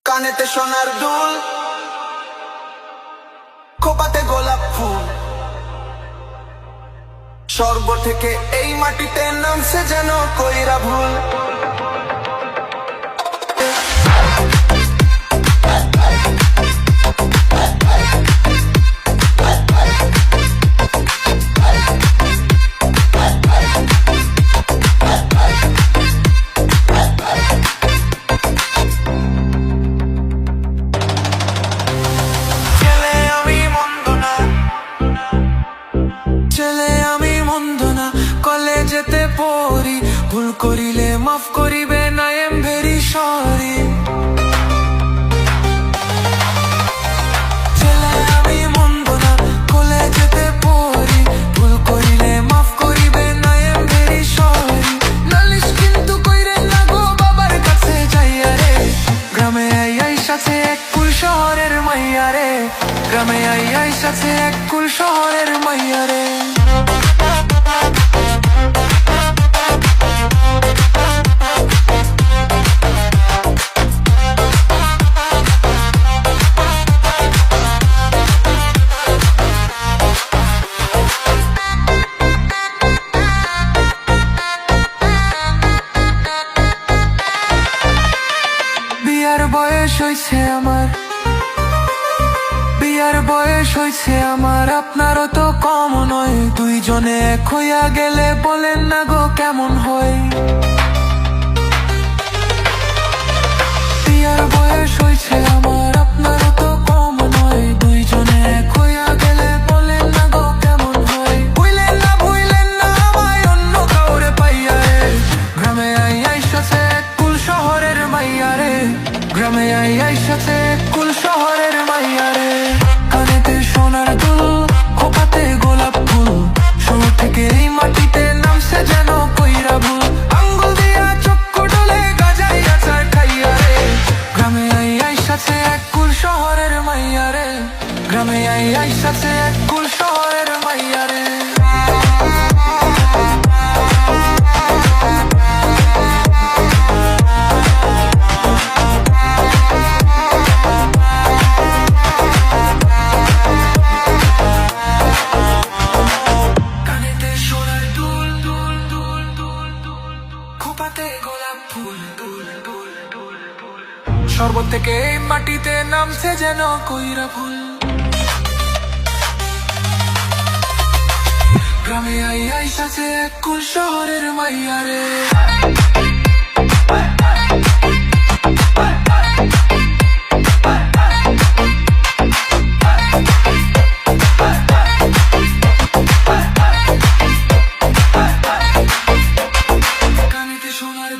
কানেতে সোনার দুল, খোপাতে গোলাপ ফুল, স্বর্গ থেকে এই মাটিতে নামছে যেন কইরা ভুল। কলেজেতে পড়ি, ভুল করিলে মাফ করিবে না, আই এম ভেরি সরি। ছেলে আমি মন্দ না, কলেজেতে পড়ি, ভুল করিলে মাফ করিবে না, আই এম ভেরি সরি। নালিশ কিন্তু কইরে না গো বাবার কাছে যাইয়া রে, গ্রামে আই সাথে এক কুল শহরের মাইয়া রে, গ্রামে আই সাথে এক কুল শহরের মাইয়া রে। বিয়ার বয়স হইছে আমার, বিয়ার বয়স হইছে আমার, আপনারও তো কম নয়। দুইজনে এক হইয়া গেলে বলেন না গো কেমন হয়। বিয়ার বয়স হইছে আমার, আপনারও তো কম নয়। দুইজনে এক হইয়া গেলে বলেন না গো কেমন হয়। ভুইলেন না আমায় অন্য কাউরে পাইয়া রে, গ্রামে আই সাথে এক কুল শহরের মাইয়া রে, গ্রামে আই সাথে এক কুল শহরের মাইয়া রে। কানেতে সোনার দুল, খোপাতে গোলাপ ফুল, শুরু থেকে এই মাটিতে নামছে যেন কইরা ভুল। আঙ্গুল দিয়া চক্কু ডলে গাজাই আচার খাইয়া রে, গ্রামে আই সাথে এক কুল শহরের মাইয়া রে, গ্রামে আই সাথে এক কুল শহরের মাইয়া রে। শরবত থেকে এই মাটিতে নামছে যেন কইরা ফুল, গ্রামে আই সাথে এক কুল শহরের মাইয়া রে। কানেতে সোনার